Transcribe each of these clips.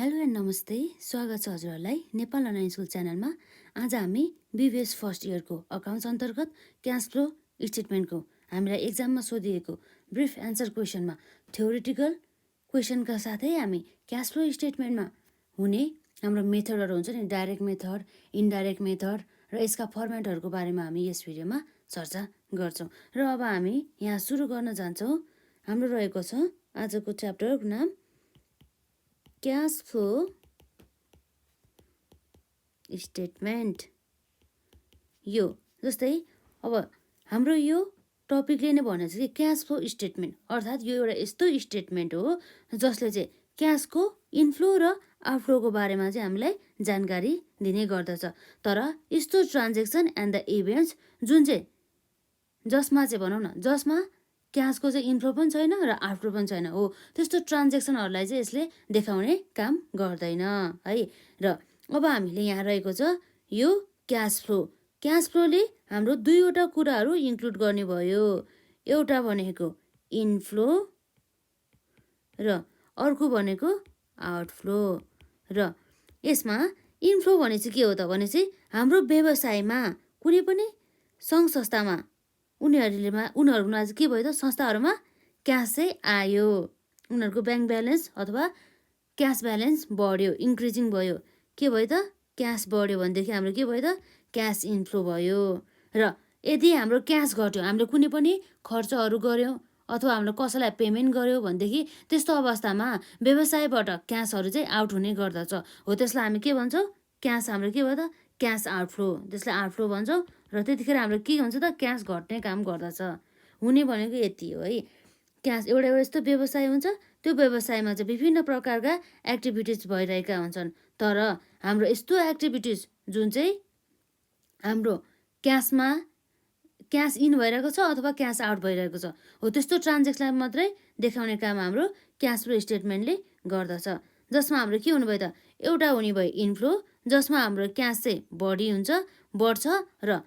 Hello and नमस्ते, स्वागत छ हजुरहरूलाई नेपाल अनलाइन स्कुल च्यानलमा। आज हामी बिबिएस फर्स्ट इयरको अकाउन्ट्स अन्तर्गत क्यास फ्लो स्टेटमेन्टको हामीलाई एक्जाममा सोधिएको ब्रिफ एन्सर क्वेसनमा थ्योरिटिकल क्वेसनका साथै हामी क्यास फ्लो स्टेटमेन्टमा हुने हाम्रो मेथडहरू हुन्छ नि, डाइरेक्ट मेथड, इन्डाइरेक्ट मेथड र यसका फर्मेटहरूको बारेमा हामी यस भिडियोमा चर्चा गर्छौँ। र अब हामी यहाँ सुरु गर्न जान्छौँ। हाम्रो रहेको छ आजको च्याप्टरको नाम क्यास फ्लो स्टेटमेन्ट। यो जस्तै अब हाम्रो यो टपिकले नै भनेको छ कि क्यास फ्लो स्टेटमेन्ट अर्थात् यो एउटा यस्तो स्टेटमेन्ट हो जसले चाहिँ क्यासको इनफ्लो र आउटफ्लोको बारेमा चाहिँ हामीलाई जानकारी दिने गर्दछ। तर यस्तो ट्रान्जेक्सन एन्ड द इभेन्ट्स जुन चाहिँ जसमा चाहिँ भनौँ न, जसमा क्यासको चाहिँ इन्फ्लो पनि छैन र आउटफ्लो पनि छैन हो, त्यस्तो ट्रान्जेक्सनहरूलाई चाहिँ यसले देखाउने काम गर्दैन है। र अब हामीले यहाँ रहेको छ यो क्यास फ्लो। क्यास फ्लोले हाम्रो दुईवटा कुराहरू इन्क्लुड गर्ने भयो। एउटा भनेको इनफ्लो र अर्को भनेको आउटफ्लो। र यसमा इनफ्लो भने चाहिँ के हो त भने चाहिँ हाम्रो व्यवसायमा कुनै पनि सङ्घ संस्थामा उनीहरूमा चाहिँ के भयो त, संस्थाहरूमा क्यास चाहिँ आयो, उनीहरूको ब्याङ्क ब्यालेन्स अथवा क्यास ब्यालेन्स बढ्यो, इन्क्रिजिङ भयो। के भयो त, क्यास बढ्यो भनेदेखि हाम्रो के भयो त, क्यास इन्फ्लो भयो। र यदि हाम्रो क्यास घट्यो, हामीले कुनै पनि खर्चहरू गऱ्यौँ अथवा हाम्रो कसैलाई पेमेन्ट गऱ्यौँ भनेदेखि त्यस्तो अवस्थामा व्यवसायबाट क्यासहरू चाहिँ आउट हुने गर्दछ हो, त्यसलाई हामी के भन्छौँ, क्यास हाम्रो के भयो त, क्यास आउटफ्लो, त्यसलाई आउटफ्लो भन्छौँ। र त्यतिखेर हाम्रो के हुन्छ त, क्यास घट्ने काम गर्दछ। हुने भनेको यति हो है। क्यास एउटा यस्तो व्यवसाय हुन्छ, त्यो व्यवसायमा चाहिँ विभिन्न प्रकारका एक्टिभिटिज भइरहेका हुन्छन्। तर हाम्रो यस्तो एक्टिभिटिज जुन चाहिँ हाम्रो क्यासमा क्यास इन भइरहेको छ अथवा क्यास आउट भइरहेको छ हो, त्यस्तो ट्रान्जेक्सनलाई मात्रै देखाउने काम हाम्रो क्यास फ्लो स्टेटमेन्टले गर्दछ। जसमा हाम्रो के हुनु भयो त, एउटा हुने भयो इन्फ्लो, जसमा हाम्रो क्यास चाहिँ बढ्छ र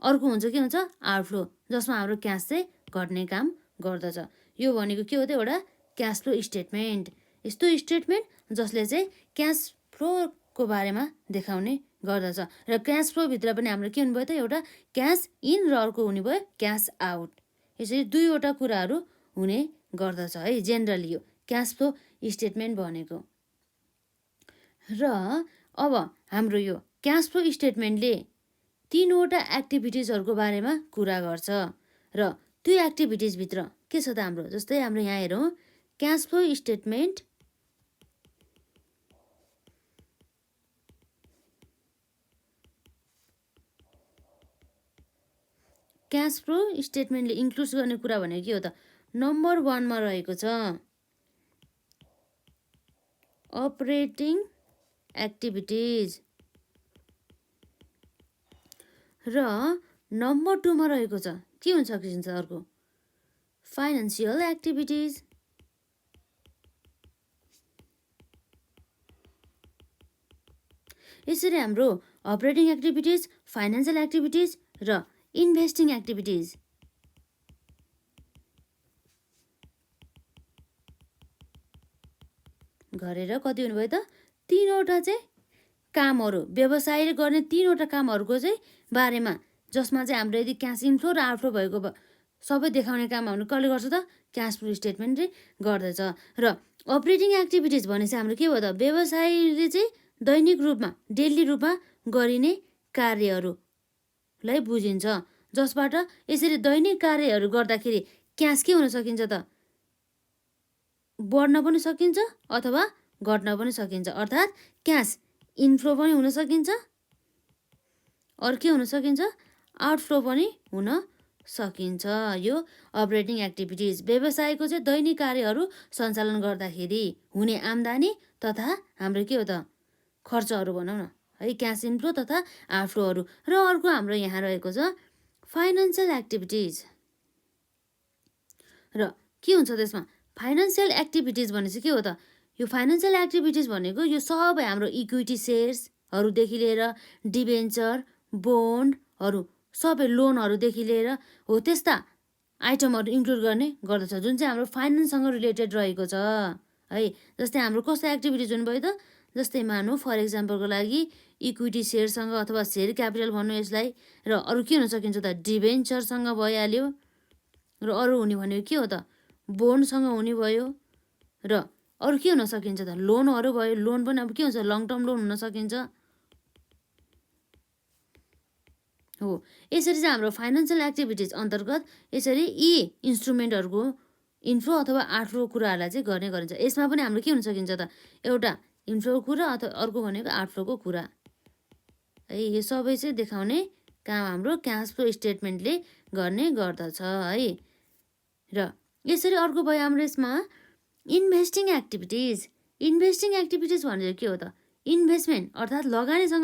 अर्को हुन्छ के हुन्छ, आउटफ्लो, जसमा हाम्रो क्यास चाहिँ घट्ने काम गर्दछ। यो भनेको के हो त, एउटा क्यास फ्लो स्टेटमेन्ट। यस्तो स्टेटमेन्ट जसले चाहिँ क्यास फ्लोको बारेमा देखाउने गर्दछ। र क्यास फ्लोभित्र पनि हाम्रो के हुनु भयो त, एउटा क्यास इन र अर्को हुने भयो क्यास आउट। यसरी दुईवटा कुराहरू हुने गर्दछ है जेनरली यो क्यास फ्लो स्टेटमेन्ट भनेको। र अब हाम्रो यो क्यास फ्लो स्टेटमेन्टले तीनवटा एक्टिभिटिजहरूको बारेमा कुरा गर्छ। र त्यो एक्टिभिटिजभित्र के छ त हाम्रो, जस्तै हाम्रो यहाँ हेरौँ, cash flow statement cash flow स्टेटमेन्टले इन्क्लुड गर्ने कुरा भनेको के हो त, नम्बर 1 मा रहेको छ अपरेटिङ एक्टिभिटिज, र नम्बर 2 मा रहेको छ के हुन सकिन्छ अर्को, फाइनेन्सियल एक्टिभिटिज। यसरी हाम्रो अपरेटिङ एक्टिभिटिज, फाइनेन्सियल एक्टिभिटिज र इन्भेस्टिङ एक्टिभिटिज गरेर कति हुनुभयो त, तीनवटा चाहिँ कामहरू, व्यवसायले गर्ने तीनवटा कामहरूको चाहिँ बारेमा, जसमा चाहिँ हाम्रो यदि क्यास इन्फ्लो र आउटफ्लो भएको सबै देखाउने काम हाम्रो कसले गर्छ त, क्यास फ्लो स्टेटमेन्टले गर्दछ। र अपरेटिङ एक्टिभिटिज भनेपछि हाम्रो के भयो त, व्यवसायले चाहिँ दैनिक रूपमा, डेली रूपमा गरिने कार्यहरूलाई बुझिन्छ, जसबाट यसरी दैनिक कार्यहरू गर्दाखेरि क्यास के हुन सकिन्छ त, बढ्न पनि सकिन्छ अथवा घट्न पनि सकिन्छ। अर्थात् क्यास इन्फ्लो पनि हुन सकिन्छ, अर्को हुन सकिन्छ, आउटफ्लो पनि हुन सकिन्छ। यो अपरेटिङ एक्टिभिटिज व्यवसायको चाहिँ दैनिक कार्यहरू सञ्चालन गर्दाखेरि हुने आम्दानी तथा हाम्रो के हो त, खर्चहरू भनौँ न है, क्यास इन्फ्लो तथा आउटफ्लोहरू। र अर्को हाम्रो यहाँ रहेको छ फाइनेन्सियल एक्टिभिटिज। र के हुन्छ त्यसमा, फाइनेन्सियल एक्टिभिटिज भनेपछि के हो त, यो फाइनेन्सियल एक्टिभिटिज भनेको यो सबै हाम्रो इक्विटी सेयर्सहरूदेखि लिएर डिबेन्चर, बोन्डहरू, सबै लोनहरूदेखि लिएर हो, त्यस्ता आइटमहरू इन्क्लुड गर्ने गर्दछ जुन चाहिँ हाम्रो फाइनेन्ससँग रिलेटेड रहेको छ है। जस्तै हाम्रो कस्तो एक्टिभिटिज हुनुभयो त, जस्तै मानौँ फर इक्जाम्पलको लागि इक्विटी सेयरसँग अथवा सेयर क्यापिटल भन्नु यसलाई, र अरू के हुन सकिन्छ त डिभेन्चरसँग भइहाल्यो, र अरू हुने भनेको के हो त बोन्डसँग हुने भयो, र अरू के हुन सकिन्छ त लोनहरू भयो। लोन पनि अब के हुन्छ लङ टर्म लोन हुन सकिन्छ हो। यसरी चाहिँ हाम्रो फाइनेन्सियल एक्टिभिटिज अन्तर्गत यसरी यी इन्स्ट्रुमेन्टहरूको इन्फ्लो अथवा आउटफ्लो कुराहरूलाई चाहिँ गर्ने गरिन्छ। यसमा पनि हाम्रो के हुन सकिन्छ त एउटा इन्फ्लोको कुरा अथवा अर्को भनेको आउटफ्लोको कुरा है। यो सबै चाहिँ देखाउने काम हाम्रो क्यास फ्लो स्टेटमेन्टले गर्ने गर्दछ है। र यसरी अर्को भयो हाम्रो यसमा इन्भेस्टिङ एक्टिभिटिज। इन्भेस्टिङ एक्टिभिटिज भनेको के हो त इन्भेस्टमेन्ट अर्थात् लगानीसँग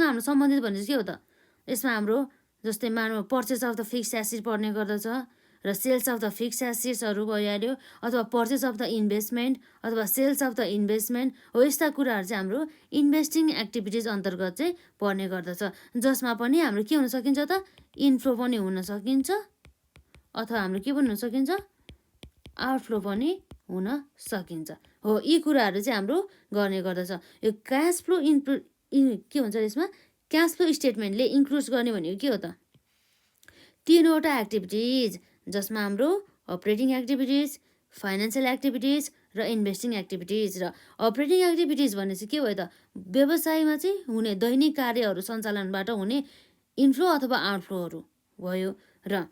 हाम्रो सम्बन्धित भनेको के हो त यसमा हाम्रो जस्तै मानव purchase of the fix asset पर्ने गर्दछ, र सेल्स अफ द फिक्स एसेट्सहरू भइहाल्यो, अथवा पर्चेस अफ द इन्भेस्टमेन्ट अथवा सेल्स अफ द इन्भेस्टमेन्ट हो। यस्ता कुराहरू चाहिँ हाम्रो इन्भेस्टिङ एक्टिभिटिज अन्तर्गत चाहिँ पर्ने गर्दछ, जसमा पनि हाम्रो के हुन सकिन्छ त इन्फ्लो पनि हुन सकिन्छ अथवा हाम्रो के पनि हुन सकिन्छ आउटफ्लो पनि हुन सकिन्छ हो। यी कुराहरू चाहिँ हाम्रो गर्ने गर्दछ। यो क्यास फ्लो के हुन्छ यसमा क्यास फ्लो स्टेटमेन्टले इन्क्लुड गर्ने भनेको के हो त तीनवटा एक्टिभिटिज, जसमा हाम्रो अपरेटिङ एक्टिभिटिज, फाइनेन्सियल एक्टिभिटिज र इन्भेस्टिङ एक्टिभिटिज। र अपरेटिङ एक्टिभिटिज भनेपछि के भयो त व्यवसायमा चाहिँ हुने दैनिक कार्यहरू सञ्चालनबाट हुने इन्फ्लो अथवा आउटफ्लोहरू भयो। र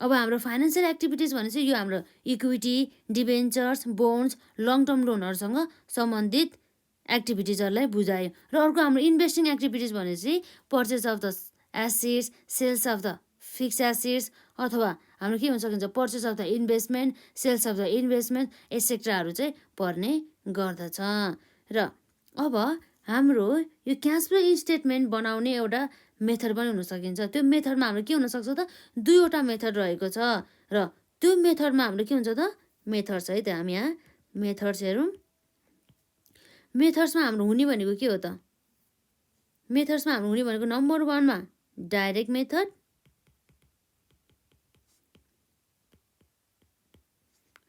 अब हाम्रो फाइनेन्सियल एक्टिभिटिज भनेपछि यो हाम्रो equity, debentures, bonds, long term लोनहरूसँग सम्बन्धित एक्टिभिटिजहरूलाई बुझायो। र अर्को हाम्रो इन्भेस्टिङ एक्टिभिटिज भनेपछि purchase of the assets, sales of the fix assets, अथवा हाम्रो के हुन सकिन्छ purchase of the investment, sales of the investment एसेट्राहरू चाहिँ पर्ने गर्दछ। र अब हाम्रो यो क्यास फ्लो स्टेटमेन्ट बनाउने एउटा मेथड पनि हुन सकिन्छ। त्यो मेथडमा हाम्रो के हुनसक्छ त दुईवटा मेथड रहेको छ, र त्यो मेथडमा हाम्रो के हुन्छ त मेथड्स है। त हामी यहाँ मेथड्स हेरौँ। मेथड्समा हाम्रो हुने भनेको के हो त मेथड्समा हाम्रो हुने भनेको नम्बर 1 मा डाइरेक्ट मेथड,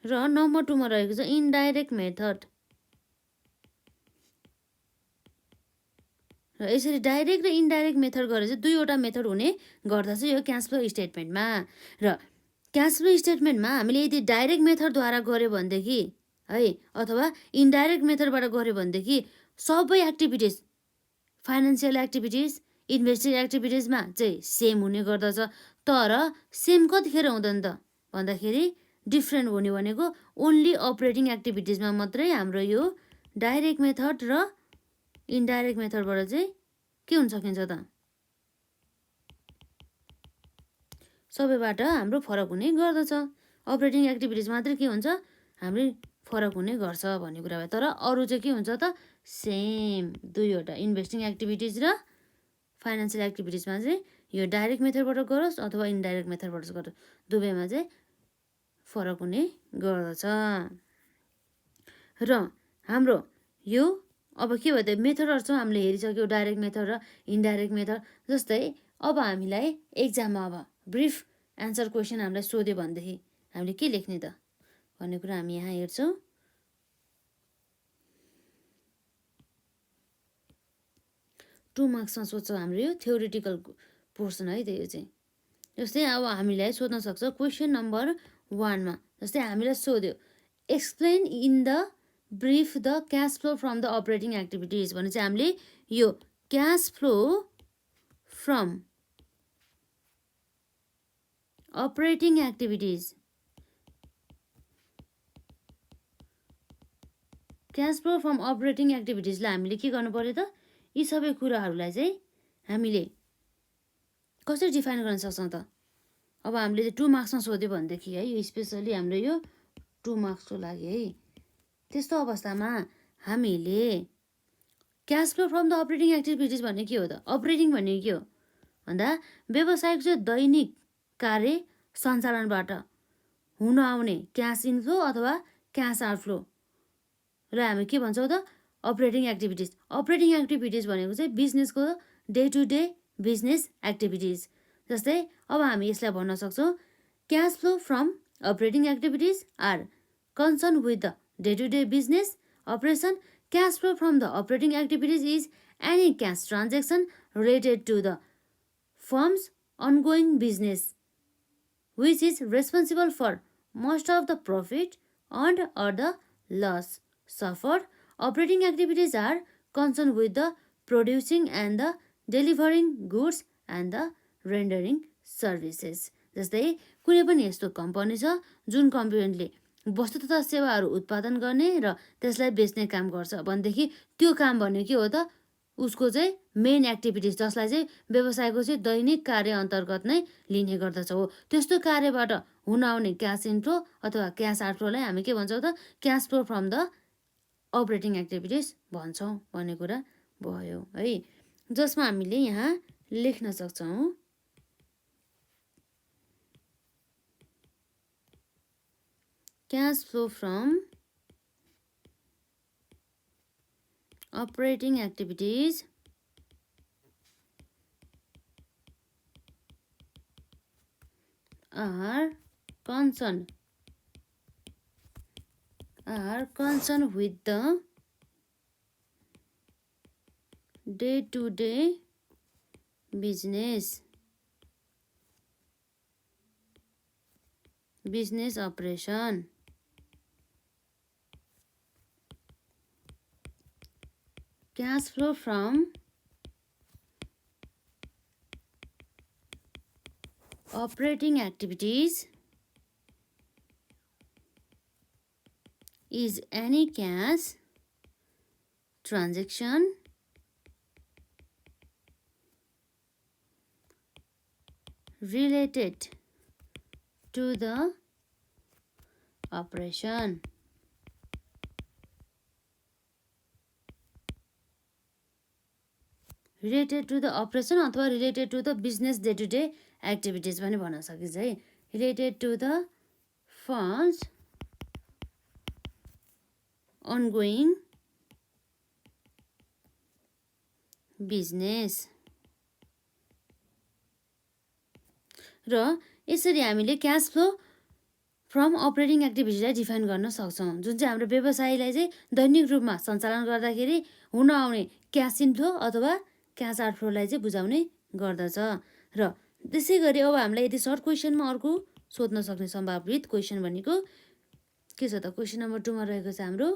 र नम्बर 2 मा रहेको छ इन्डाइरेक्ट मेथड। र यसरी डाइरेक्ट र इन्डाइरेक्ट मेथड गरेर चाहिँ दुईवटा मेथड हुने गर्दछ यो क्यास फ्लो स्टेटमेन्टमा। र क्यास फ्लो स्टेटमेन्टमा हामीले यदि डाइरेक्ट मेथडद्वारा गऱ्यो भनेदेखि है अथवा इन्डाइरेक्ट मेथडबाट गऱ्यो भनेदेखि सबै एक्टिभिटिज फाइनेन्सियल एक्टिभिटिज, इन्भेस्टिङ एक्टिभिटिजमा चाहिँ सेम हुने गर्दछ। तर सेम कतिखेर हुँदैन त भन्दाखेरि डिफ्रेन्ट हुने भनेको ओन्ली अपरेटिङ एक्टिभिटिजमा मात्रै हाम्रो यो डाइरेक्ट मेथड र इन्डाइरेक्ट मेथडबाट चाहिँ के हुन सकिन्छ त सबैबाट हाम्रो फरक हुने गर्दछ। अपरेटिङ एक्टिभिटिज मात्रै के हुन्छ हाम्रो फरक हुने गर्छ भन्ने कुरा भयो। तर अरू चाहिँ के हुन्छ त सेम दुईवटा इन्भेस्टिङ एक्टिभिटिज र फाइनेन्सियल एक्टिभिटिजमा चाहिँ यो डाइरेक्ट मेथडबाट गरोस् अथवा इन्डाइरेक्ट मेथडबाट गरोस् दुवैमा चाहिँ फरक हुने गर्दछ। र हाम्रो यो अब के भयो त मेथडहरू चाहिँ हामीले हेरिसक्यो डाइरेक्ट मेथड र इन्डाइरेक्ट मेथड। जस्तै अब हामीलाई एक्जाममा अब ब्रिफ एन्सर क्वेसन हामीलाई सोध्यो भनेदेखि हामीले के लेख्ने त भन्ने कुरा हामी यहाँ हेर्छौँ। टु मार्क्समा सोध्छ हाम्रो यो थ्योरिटिकल पोर्सन है त यो चाहिँ। जस्तै अब हामीलाई सोध्न सक्छ क्वेसन नम्बर 1 मा जस्तै हामीलाई सोध्यो explain in the brief the cash flow from the operating activities भने चाहिँ हामीले यो cash flow from operating activities, cash flow from operating एक्टिभिटिजलाई हामीले के गर्नु पर्यो त यी सबै कुराहरूलाई चाहिँ हामीले कसरी डिफाइन गर्न सक्छौँ त। अब हामीले चाहिँ 2 मार्क्समा सोध्यो भनेदेखि है यो स्पेसली हाम्रो यो 2 मार्क्सको लागि है त्यस्तो अवस्थामा हामीले cash flow from the operating activities भन्ने के हो त अपरेटिङ भन्ने के हो भन्दा व्यवसायिक चाहिँ दैनिक कार्य सञ्चालनबाट हुन आउने क्यास इन्फ्लो अथवा क्यास आउटफ्लो र हामी के भन्छौँ त अपरेटिङ एक्टिभिटिज। अपरेटिङ एक्टिभिटिज भनेको चाहिँ बिजनेसको day to day business activities. जस्तै अब हामी यसलाई भन्न सक्छौँ cash flow from operating activities are concern with the day-to-day business operation. Cash flow from the operating activities is any cash transaction related to the firm's ongoing business, which is responsible for most of the profit earned or the loss suffered. Operating activities are concerned with the producing and the delivering goods and the rendering services. जस्तै कुनै पनि यस्तो company छ जुन कम्पनीले वस्तु तथा सेवाहरू उत्पादन गर्ने र त्यसलाई बेच्ने काम गर्छ भनेदेखि त्यो काम भन्ने के हो त उसको चाहिँ मेन एक्टिभिटिज जसलाई चाहिँ व्यवसायको चाहिँ दैनिक कार्य अन्तर्गत नै लिने गर्दछ हो त्यस्तो कार्यबाट हुन आउने क्यास इनफ्लो अथवा क्यास आउटफ्लोलाई हामी के भन्छौँ त cash flow from the operating activities भन्छौँ भन्ने कुरा भयो है जसमा हामीले यहाँ लेख्न सक्छौँ cash flow from operating activities are concerned with the day-to-day business operation. Cash flow from operating activities is any cash transaction related to the operation. Related to the operation अथवा related to the business day-to-day activities पनि भन्न सकिन्छ है related to the firm's ongoing business. र यसरी हामीले cash flow from operating एक्टिभिटीलाई define गर्न सक्छौँ जुन चाहिँ हाम्रो व्यवसायलाई चाहिँ दैनिक रूपमा सञ्चालन गर्दाखेरि हुन आउने क्यास इनफ्लो अथवा क्यास आउटफ्लोलाई चाहिँ बुझाउने गर्दछ र त्यसै गरी अब हामीलाई यदि सर्ट क्वेसनमा अर्को सोध्न सक्ने सम्भावित क्वेसन भनेको के छ त क्वेसन नम्बर 2 मा रहेको छ हाम्रो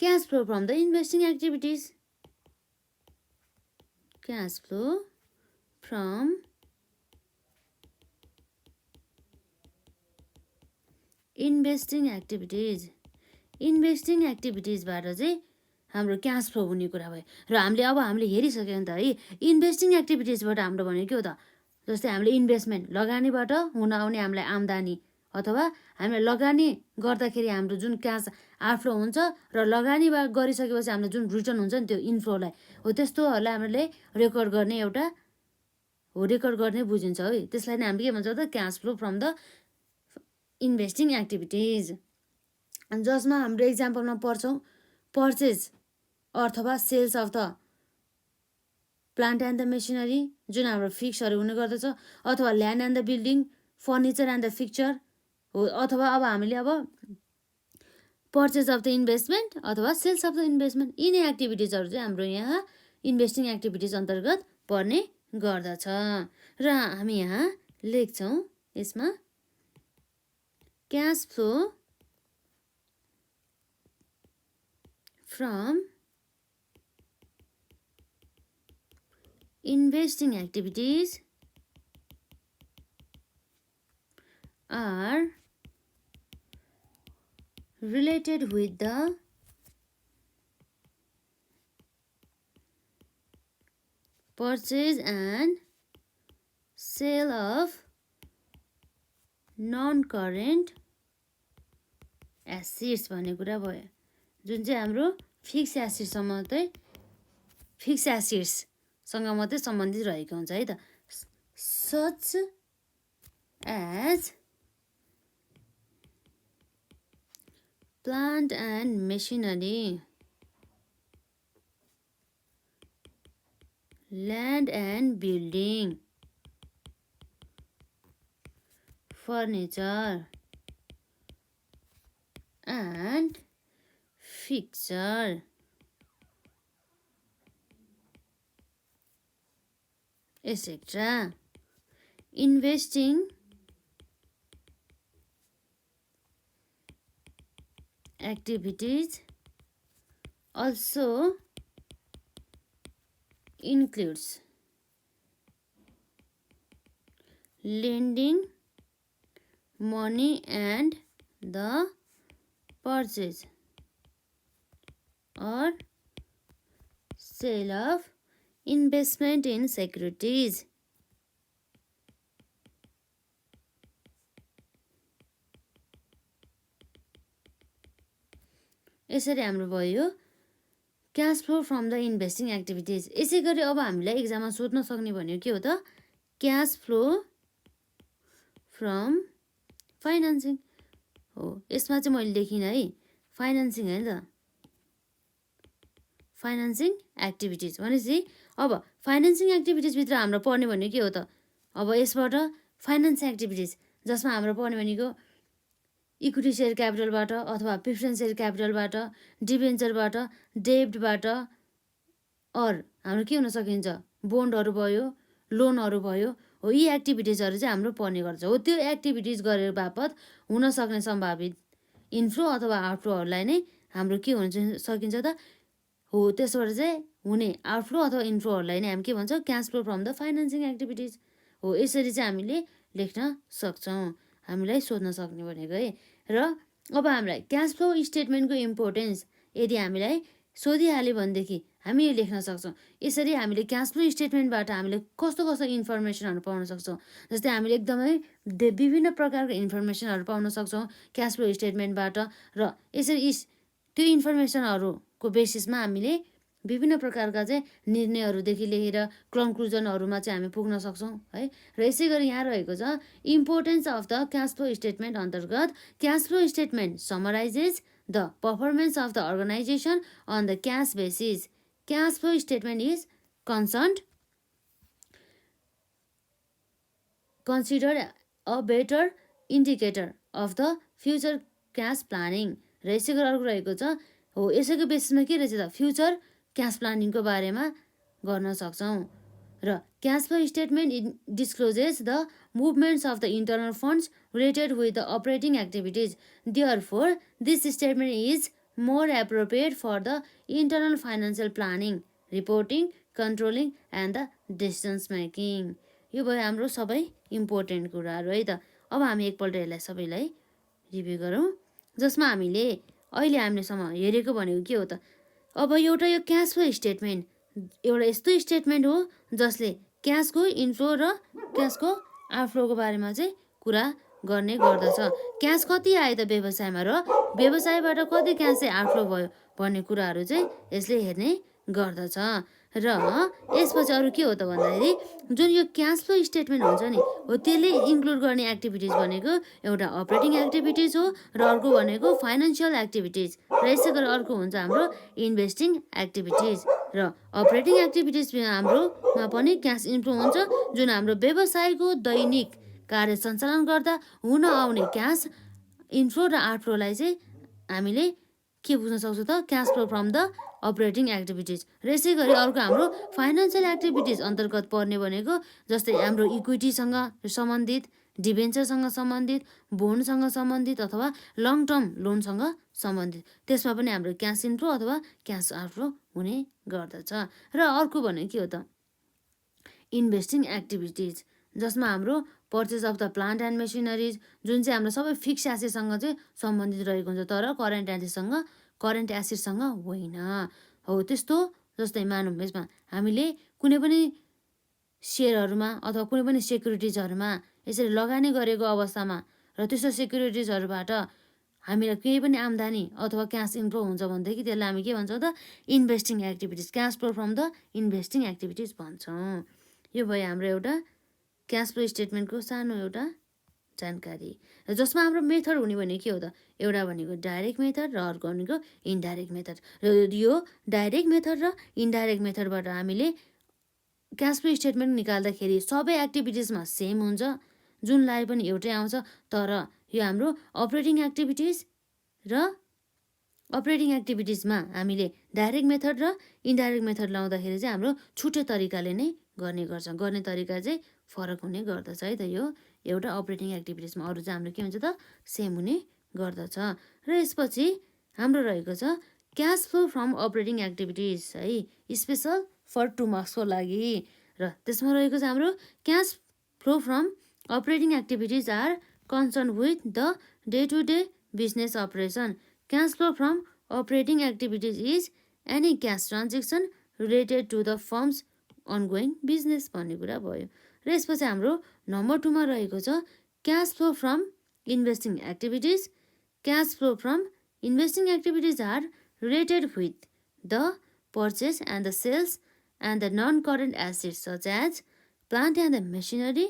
cash flow from the investing activities cash flow from investing एक्टिभिटिजबाट चाहिँ हाम्रो क्यास फ्लो हुने कुरा भयो र हामीले हेरिसक्यौँ नि त है इन्भेस्टिङ एक्टिभिटिजबाट हाम्रो भनेको के हो त जस्तै हामीले इन्भेस्टमेन्ट लगानीबाट हुन आउने हामीलाई आम्दानी अथवा हामीले लगानी गर्दाखेरि हाम्रो जुन क्यास आउटफ्लो हुन्छ र लगानी गरिसकेपछि हाम्रो जुन रिटर्न हुन्छ नि त्यो इनफ्लोलाई हो त्यस्तोहरूलाई हामीले रेकर्ड गर्ने बुझिन्छ है त्यसलाई नै हामीले के भन्छौँ त cash flow from the investing activities जसमा हाम्रो एक्जाम्पलमा पर्छौँ पर्चेज अथवा sales of the plant and the machinery जुन हाम्रो फिक्सहरू हुने गर्दछ अथवा land and the building furniture and the fixture हो अथवा अब हामीले अब पर्चेज अफ द इन्भेस्टमेन्ट अथवा सेल्स अफ द इन्भेस्टमेन्ट यिनै एक्टिभिटिजहरू चाहिँ हाम्रो यहाँ इन्भेस्टिङ एक्टिभिटिज अन्तर्गत पर्ने गर्दछ र हामी यहाँ लेख्छौँ यसमा cash flow from investing activities are related with the purchase and sale of non-current assets भन्ने कुरा भयो जुन चाहिँ हाम्रो फिक्स एसेट्स सँग मात्रै सम्बन्धित रहेको हुन्छ है त such as plant and machinery land and building furniture and fixture, etc. Investing activities also includes lending money and the purchase or sale of investment in securities. यसरी हाम्रो भयो cash flow from the investing activities. यसै गरी अब हामीलाई एक्जाममा सोध्न सक्ने भनेको के हो त क्यास फ्लो फ्रम फाइनेन्सिङ हो। यसमा चाहिँ मैले लेखिनँ है फाइनेन्सिङ होइन त, फाइनेन्सिङ एक्टिभिटिज भनेपछि अब फाइनेन्सिङ एक्टिभिटिजभित्र हाम्रो पढ्ने भनेको के हो त अब यसबाट फाइनेन्स एक्टिभिटिज जसमा हाम्रो पढ्ने भनेको इक्विटी सेयर क्यापिटलबाट अथवा प्रिफरेन्स सेयर क्यापिटलबाट, डिबेन्चरबाट, डेब्टबाट अर हाम्रो के हुन सकिन्छ बोन्डहरू भयो, लोनहरू भयो हो। यी एक्टिभिटिजहरू चाहिँ हाम्रो पढ्ने गर्छ हो। त्यो एक्टिभिटिज गरेर बापत हुन सक्ने सम्भावित इन्फ्लो अथवा आउटफ्लोहरूलाई नै हाम्रो के हुन सकिन्छ त हो। त्यसबाट चाहिँ हुने आउटफ्लो अथवा इन्फ्लोहरूलाई नै हामी के भन्छ cash flow from the financing activities हो। यसरी चाहिँ हामीले लेख्न सक्छौँ, हामीलाई सोध्न सक्ने भनेको है। र अब हामीलाई क्यास फ्लो स्टेटमेन्टको इम्पोर्टेन्स यदि हामीलाई सोधिहाल्यो भनेदेखि हामी यो लेख्न सक्छौँ। यसरी हामीले क्यास फ्लो स्टेटमेन्टबाट हामीले कस्तो कस्तो इन्फर्मेसनहरू पाउन सक्छौँ। जस्तै हामीले एकदमै विभिन्न प्रकारको इन्फर्मेसनहरू पाउन सक्छौँ क्यास फ्लो स्टेटमेन्टबाट। र यसरी त्यो इन्फर्मेसनहरूको बेसिसमा हामीले विभिन्न प्रकारका चाहिँ निर्णयहरूदेखि लिएर कन्क्लुजनहरूमा चाहिँ हामी पुग्न सक्छौँ है। र यसै गरी यहाँ रहेको छ importance of the cash flow statement अन्तर्गत cash flow statement summarises the performance of the organisation on the cash basis. Cash flow statement is considered a better indicator of the future cash planning। र यसै गरी अर्को रहेको छ हो यसैको बेसिसमा के रहेछ त फ्युचर क्यास प्लानिङको बारेमा गर्न सक्छौँ। र cash flow statement discloses the movements of the internal funds related with the operating activities. Therefore this statement is more appropriate for the internal financial planning, reporting, controlling and the decisions making. यो भयो हाम्रो सबै important कुराहरू है त। अब हामी एकपल्ट यसलाई सबैलाई रिभ्यू गरौँ, जसमा हामीले अहिले हामीलेसम्म हेरेको भनेको के हो त अब एउटा यो क्यास फ्लो स्टेटमेन्ट एउटा यस्तो स्टेटमेन्ट हो जसले क्यासको इन्फ्लो र क्यासको आउटफ्लोको बारेमा चाहिँ कुरा गर्ने गर्दछ। क्यास कति आयो त व्यवसायमा र व्यवसायबाट कति क्यास चाहिँ आउटफ्लो भयो भन्ने कुराहरू चाहिँ यसले हेर्ने गर्दछ। र यसपछि अरू के हो त भन्दाखेरि जुन यो क्यास फ्लो स्टेटमेन्ट हुन्छ नि हो त्यसले इन्क्लुड गर्ने एक्टिभिटिज भनेको एउटा अपरेटिङ एक्टिभिटिज हो र अर्को भनेको फाइनेन्सियल एक्टिभिटिज र यसै गरी अर्को हुन्छ हाम्रो इन्भेस्टिङ एक्टिभिटिज। र अपरेटिङ एक्टिभिटिज हाम्रोमा पनि क्यास इन्फ्लो हुन्छ जुन हाम्रो व्यवसायको दैनिक कार्य सञ्चालन गर्दा हुन आउने क्यास इन्फ्लो र आउटफ्लोलाई चाहिँ हामीले के बुझ्न सक्छौँ त cash flow from the operating activities. र यसै गरी अर्को हाम्रो फाइनेन्सियल एक्टिभिटिज अन्तर्गत पर्ने भनेको जस्तै हाम्रो इक्विटीसँग सम्बन्धित, डिबेन्चरसँग सम्बन्धित, बोन्डसँग सम्बन्धित अथवा लङ टर्म लोनसँग सम्बन्धित, त्यसमा पनि हाम्रो क्यास इन्फ्लो अथवा क्यास आउटफ्लो हुने गर्दछ। र अर्को भनेको के हो त इन्भेस्टिङ एक्टिभिटिज, जसमा हाम्रो purchase of the plant and machineries जुन चाहिँ हाम्रो सबै फिक्स एसेटसँग चाहिँ सम्बन्धित रहेको हुन्छ तर करेन्ट एसेटसँग होइन हो। त्यस्तो जस्तै मानौँ यसमा हामीले कुनै पनि सेयरहरूमा अथवा कुनै पनि सेक्युरिटिजहरूमा यसरी लगानी गरेको अवस्थामा र त्यस्तो सेक्युरिटिजहरूबाट हामीलाई केही पनि आम्दानी अथवा क्यास इन्फ्लो हुन्छ भनेदेखि त्यसलाई हामी के भन्छौँ त investing activities, cash flow from the investing activities भन्छौँ। यो भयो हाम्रो एउटा क्यास फ्लो स्टेटमेन्टको सानो एउटा जानकारी, जसमा हाम्रो मेथड हुने भनेको के हो त एउटा भनेको डाइरेक्ट मेथड र अर्को भनेको इन्डाइरेक्ट मेथड। र यो डाइरेक्ट मेथड र इन्डाइरेक्ट मेथडबाट हामीले क्यास फ्लो स्टेटमेन्ट निकाल्दाखेरि सबै एक्टिभिटिजमा सेम हुन्छ, जुनलाई पनि एउटै आउँछ। तर यो हाम्रो अपरेटिङ एक्टिभिटिज र अपरेटिङ एक्टिभिटिजमा हामीले डाइरेक्ट मेथड र इन्डाइरेक्ट मेथड लाउँदाखेरि चाहिँ हाम्रो छुट्टै तरिकाले नै गर्ने गर्छ। गर्ने तरिका चाहिँ फरक हुने गर्दछ है त। यो एउटा अपरेटिङ एक्टिभिटिजमा, अरू चाहिँ हाम्रो के हुन्छ त सेम हुने गर्दछ। र यसपछि हाम्रो रहेको छ cash flow from operating activities है, स्पेसल फर 2 मार्क्सको लागि। र त्यसमा रहेको छ हाम्रो cash flow from operating activities are concern with the day to day business operation. Cash flow from operating activities is any cash transaction related to the firm's ongoing business भन्ने कुरा भयो। र यसपछि हाम्रो नम्बर 2 मा रहेको छ cash flow from investing activities. Cash flow from investing activities are related with the purchase and the sales and the non-current assets such as plant and the machinery,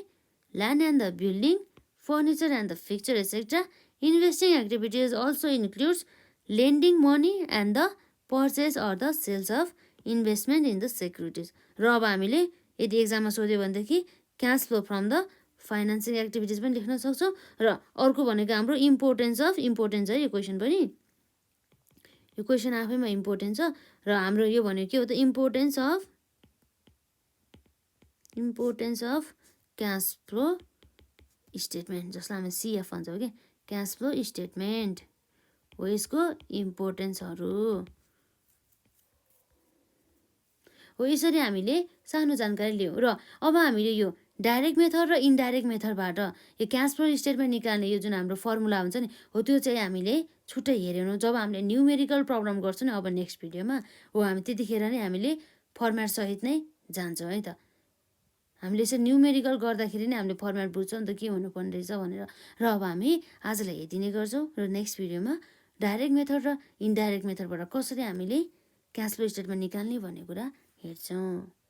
land and the building, furniture and the fixture, etc. Investing activities also includes lending money and the purchase or the sales of investment in the securities. र अब हामीले यदि एक्जाममा सोध्यो भनेदेखि cash flow from the financing activities पनि लेख्न सक्छौँ। र अर्को भनेको हाम्रो इम्पोर्टेन्स है यो क्वेसन पनि। यो क्वेसन आफैमा इम्पोर्टेन्ट छ। र हाम्रो यो भनेको के हो त importance of cash flow statement, जसलाई हामी सिएफ भन्छौँ क्या, क्यास फ्लो स्टेटमेन्ट हो यसको इम्पोर्टेन्सहरू हो। यसरी हामीले सानो जानकारी लियौँ। र अब हामीले यो डाइरेक्ट मेथड र इन्डाइरेक्ट मेथडबाट यो क्यास फ्लो स्टेटमेन्ट निकाल्ने यो जुन हाम्रो फर्मुला हुन्छ नि हो, त्यो चाहिँ हामीले छुट्टै हेरेनौँ। जब हामीले न्युमेरिकल प्रब्लम गर्छौँ नि अब नेक्स्ट भिडियोमा हो, हामी त्यतिखेर नै हामीले फर्मेट सहित नै जान्छौँ है त। हामीले यसरी न्युमेरिकल गर्दाखेरि नै हामीले फर्मेट बुझ्छौँ नि त के हुनुपर्ने रहेछ भनेर। र अब हामी आजलाई यति नै गर्छौँ। र नेक्स्ट भिडियोमा डाइरेक्ट मेथड र इन्डाइरेक्ट मेथडबाट कसरी हामीले क्यास फ्लो स्टेटमेन्ट निकाल्ने भन्ने कुरा हेर्छौँ।